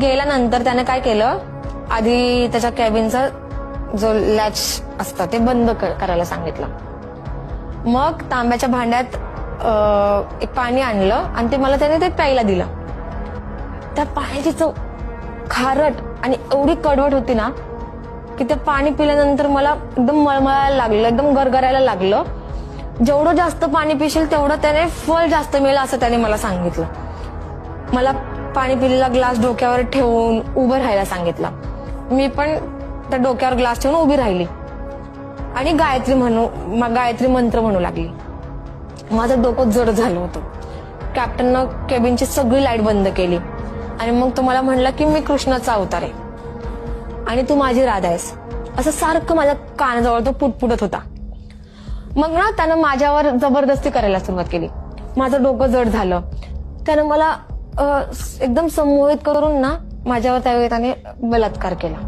गेल्यानंतर त्याने काय केलं, आधी त्याच्या कॅबिनचा जो लॅच असतं ते बंद करायला सांगितलं. मग तांब्याच्या भांड्यात एक पाणी आणलं आणि ते मला त्याने ते प्यायला दिलं. त्या पाण्याची चव खारट आणि एवढी कडवट होती ना की ते पाणी पिल्यानंतर मला एकदम मळमळायला लागलं, एकदम गरगरायला लागलं. जेवढं जास्त पाणी पिशील तेवढं त्याने फळ जास्त मिळेल असं त्याने मला सांगितलं. मला पाणी पिलेला ग्लास डोक्यावर ठेवून उभं राहायला सांगितलं. मी पण त्या डोक्यावर ग्लास ठेवून उभी राहिली आणि गायत्री मंत्र म्हणू लागली. माझं डोकं जड झालं होतं. कॅप्टननं केबिनची सगळी लाईट बंद केली आणि मग तो मला म्हणला की मी कृष्णाचा अवतार आहे आणि तू माझी राधा आहेस, असं सारखं माझ्या कानाजवळ तो पुटपुटत होता. मग ना त्यानं माझ्यावर जबरदस्ती करायला सुरुवात केली. माझं डोकं जड झालं. त्यानं मला एकदम संमोहित करून ना माझ्यावर त्यावेळी त्याने बलात्कार केला.